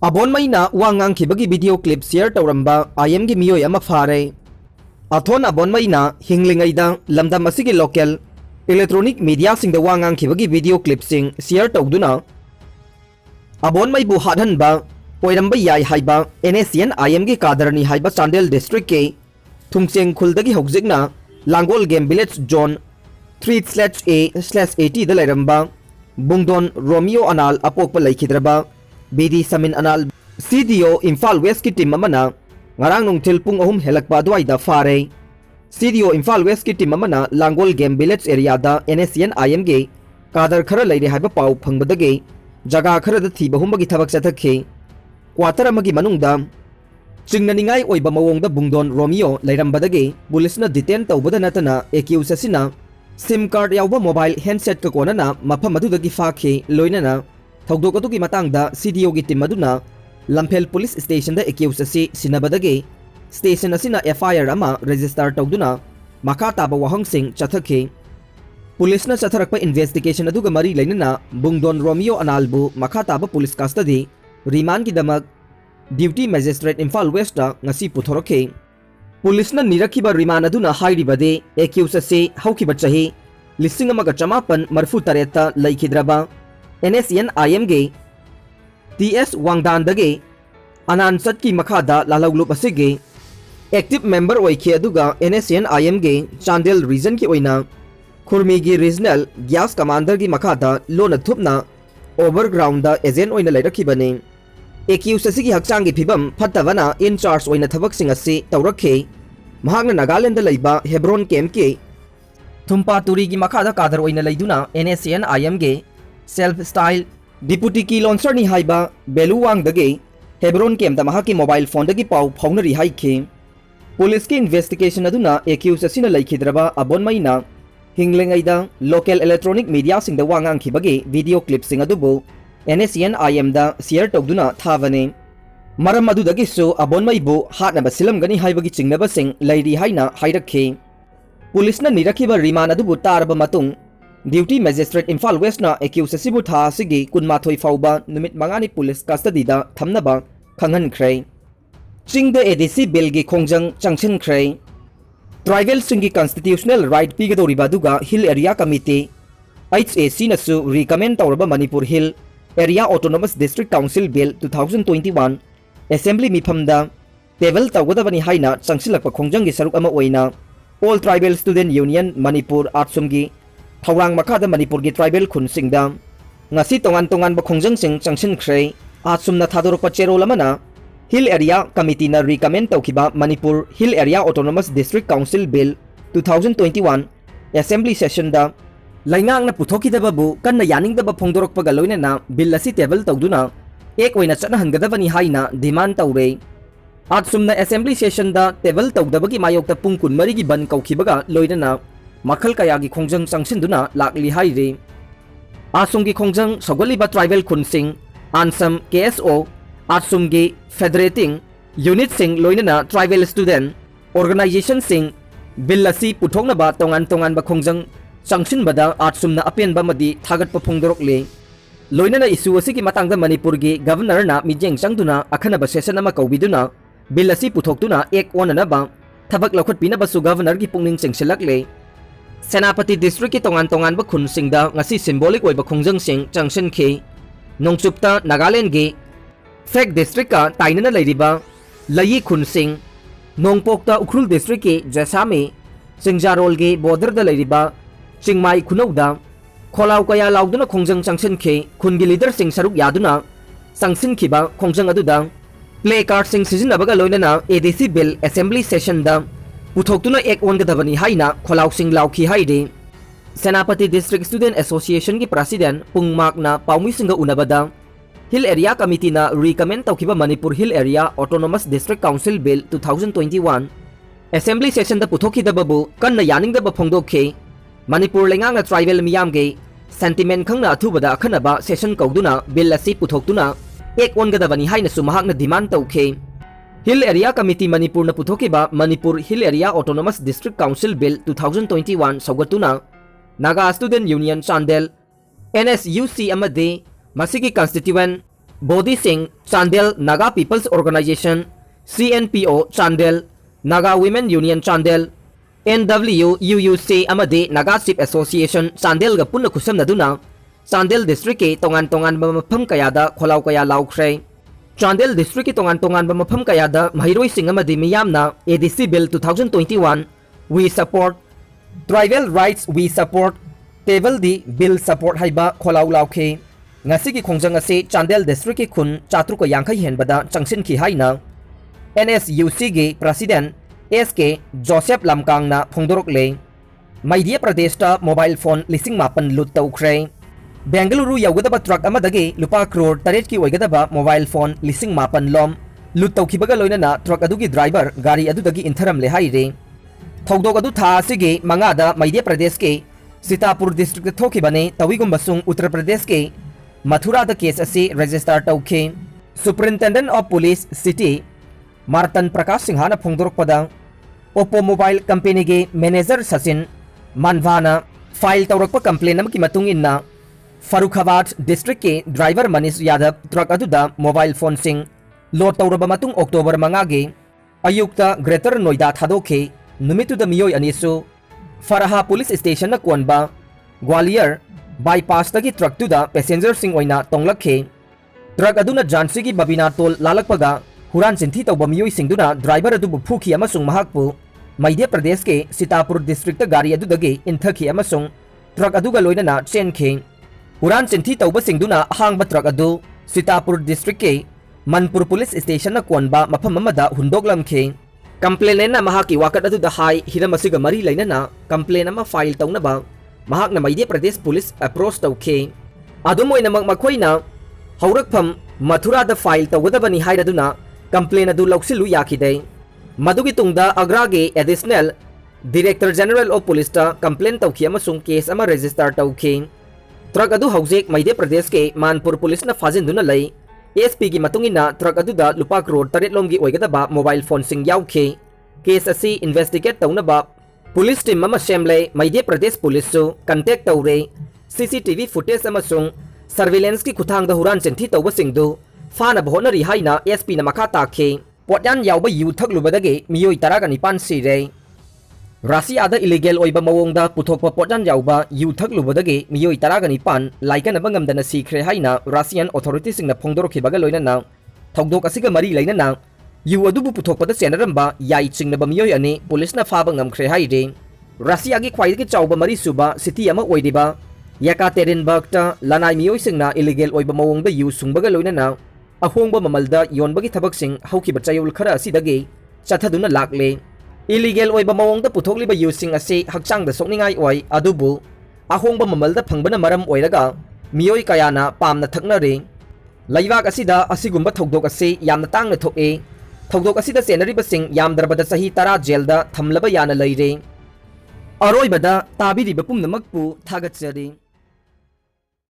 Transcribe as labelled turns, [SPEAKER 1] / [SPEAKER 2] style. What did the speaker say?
[SPEAKER 1] Abon Maina Wangang Kibagi video clip share Tauramba, I am Gimio Yamafare. Athon Abon Maina, Hingling Aida, Lamda Masigi local, electronic media sing the Wangang Kibagi video clip sing share Tauduna. Abon Mai Buhadan Ba, Oiramba Yai Haiba, NSN I am Gi Kadarani Haiba Chandel District K, Tungsing Kuldagi Hogzigna, Langol Game Village John 3/A/80 the Leramba, Bungdon Romeo Anal Apokpa Laikidraba. BD Samin Anal CDO Imphal West ki team amana ngarang nung tilpung ahum helakpa duaida fare CDO Imphal West ki team amana Langol Game Village area da NSN IMG kadar khara leire haiba pau phangbadage jaga khara da thiba humbagi thabak chathakhe quarter amagi manungda chingnaningai oiba mawongda Bungdon Romeo leirambadage police na detain tawbada natana accused asina SIM card yawba mobile handset ka konana mafam adudagi fakhe loinana Thogdok atu ki matang da CDO ki team aduna Lamphel police station da accused asi sinabadage station asina FIR ama register tawduna makha taba wahang sing chathakhe police na chatharakpa investigation aduga mari lainana Bungdon Romeo Analbu makha taba police custody remand ki damak duty magistrate Imphal West da ngasi puthorokhe police na nirakhiba remand aduna hairibade accused asi haukiba chahi lising amaga chamapan marfu tareta laikhidraba NSN IMG TS Wangdan dage Anan Satki Makada Lalaglup asige active member oike aduga NSN IMG Chandel region ki oina Khurmigi regional gas commander ki makada lona thupna overground da agent oina lairakibane accused asigi hakchang gi phibam phattavana in charge oina thabak sing asi tawrakhe mahakna Nagaland da laiba Hebron camp ki Thumpa Turi ki makada kadar oina laiduna NSN IMG self-style deputy ki launcher ni haiba Beluwang dage Hebron kem da mahaki mobile phone dagi pau phaunari haikhe police ki investigation aduna accused asina laikhidraba Abon Maina hinglengaida local electronic media sing da wangang khibage video clip sing adubo NSN IM da share tawduna thavane maram adu dagi so Abon Maibu hatna basilam gani haibagi chingnaba sing lairi haina hairakhe police na nirakhiba remand adubu tarba matung Duty Magistrate Imphal West na accused asibu tha sige kunmathoi fauba numit mangani police custody da thamnaba khanghan khrei chingda ADC bill gi khongjang changchen khrei tribal singi constitutional right pigadoriba duga hill area committee HAC na su recommend tawraba Manipur Hill Area Autonomous District Council Bill 2021 Assembly miphamda table tawgadabani haina changsilakpa khongjang gi saruk ama oina All Tribal Student Union Manipur Artsum gi Thawang makada Manipur gi tribal khun singda ngasi tongan ba khongjang sing changsin khrei atsumna thadorok pa cherol amana Hill Area Committee na recommend tawkiba Manipur Hill Area Autonomous District Council Bill 2021 Assembly Session da laingang na puthokidaba bu kanna yaning daba phongdorok pa galoina na bill asi table tawduna ek oina chana hangadabani haina demand tawre atsumna Assembly Session da table tawdabagi mayokta pung kunmari gi ban kaukibaga loina na Makhal kayagi khongjang changsin-duna lakli haire asumgi khongjang sogoliba tribal khunsing ansam KSO asumgi federating unit sing loinana tribal student organization sing billasi puthokna ba tongan ba khongjang changsin bada asumna apen ba madi thagat pa phongdorok le loinana issue asigi matangda Manipur gi governor na mijeng changduna akhana ba session ama kaubiduna billasi puthoktuna ek onana ba thabak lakhot pina ba su governor gi pungning chengsilak le Senapati District ki tongan ba khun singda ngasi symbolic oiba khongjang sing changsin khe nongchupta Nagaland gi Fek District ka tainana leiriba Layi khun sing Nongpokta Ukhrul District ki Jasami Singjarol gi border da leiriba Chingmai khunauda kholaw kaya lauduna khongjang changsin khe khun gi leader sing saruk yaduna changsin khiba khongjang aduda play card sing sijinabaga loinana ADC bill assembly session da Puthokuna ek ongadabani haina kholaw sing laukhi haide Senapati District Student Association ki President Pungmak na paumi singa unabada Hill Area Committee na recommend tawkiba Manipur Hill Area Autonomous District Council Bill 2021 Assembly Session da puthokhidababu kanna yaningdaba phongdokhe Manipur lengang na tribal miyam ge sentiment khangna athubada akhanaba session kauduna bill asi puthoktuna ek ongadabani haina sumahakna demand tawkhe Hill Area Committee Manipur na puthokiba Manipur Hill Area Autonomous District Council Bill 2021 saugatuna Naga Student Union Chandel NSUC amade masigi constituent Bodhi Singh, Chandel Naga People's Organization, CNPO Chandel, Naga Women Union Chandel, NWUUC amadi Naga Ship Association Chandel ga punna khusam Chandel District ke tongan mafam kaya da kholaw kaya laukre. Chandel District ke tongan mafam kaya da mahiroi sing amadi miyamna ADC Bill 2021 We Support, Tribal Rights We Support, Table di Bill Support haiba kholaw lauke. Ngasi ki khongjang ase Chandel District ki khun chatru ko yangkai henbada changsin ki haina NSUC ge President SK Joseph Lamkang na phongdorok le. Madhya Pradesh ta mobile phone lising mapan lut taukre. Bengaluru yaugada truck amadagi lupa crore taret ki oigadaba mobile phone lising mapan lom lut taukibaga loinana truck adugi driver gari adudagi intharam le haire. Thogdog adu tha asige mangada Madhya Pradesh ke Sitapur district thokibane tawigum basung Uttar Pradesh ke Mathura the case ase register tauke. Superintendent of Police City Martan Prakash Singhana phongdorok pada Oppo Mobile Company ge manager Sachin Manvana file tawrakpa complaint amki matung inna Farukhabad district ke driver Manish Yadav truck aduda mobile phone sing load tawraba matung October mangage ayukta Greater Noida thadokhe numituda miyoi anisu Faraha Police Station na kuanba Gwalior bypass tagi truck tuda passenger sing oina tonglakhe truck aduna Jhansi gi Babina Toll lalakpaga Huran Chinthi tawba miyoi singduna driver adubu phukhi amasung mahakpu Madhya Pradesh ke Sitapur district gari adudagi inthakhi amasung truck aduga loinana chenkhe Huran Chinthi tawba singduna ahangba truck adu Sitapur district ke Manpur Police Station na kuanba mafam amada hundoglamkhe complainant na mahaki wakat aduda hai hiramasiga mari lainana complaint ama file tawnaba mahak na Madhya Pradesh Police approach tawkhe adumoina makmakoina haurakpham Mathura da file tawgadabani hairaduna complaint adu lauksilu yakhide madugi tungda Agra ge additional Director General of Police ta complaint tawkhi amasung case ama register tawkhe truck adu haujek Madhya Pradesh ke Manpur Police na fajinduna lai SP gi matungina truck adu da lupa crore taret lomgi oigadaba mobile phone sing yaukhe case asi investigate tawnaba police team ama semle Madhya Pradesh Police su contact tawre CCTV footage amasung surveillance ki khuthang da Huran Chinthi tawba singdu fana bhona ri haina SP na makha takhe potyan yawba yu thaklubadage miyoi 19 sire Russia da illegal oiba mawongda puthokpa potyan yawba yu thaklubadage miyoi 19 laikana bangamdana sikre haina Russian authorities singna phongdorokhibaga loinana thogdok asiga mari lainana yu adubu puthokpada senaramba yai chingnaba miyoi ani police na phaba ngamkhre haire Russia gi khwaidagi chawba mari suba city ama oidiba Yekaterinburg ta lanai miyoi singna illegal oiba mawongda yu sungbaga loinana ahongba mamalda yonbagi thabak sing haukiba chayul khara asidagi chathaduna lakle illegal oiba mawongda puthokliba yu sing ase hakchangda sokningai oi adubu ahongba mamalda phangbana maram oiraga miyoi kayana pamna thaknare laibak asida asigumba thogdok ase yamna tangna thoke thogdok asida senariba sing yamdrabada sahi 10 jailda thamlaba yana leire aroibada tabiriba pumnamakpu thagatsari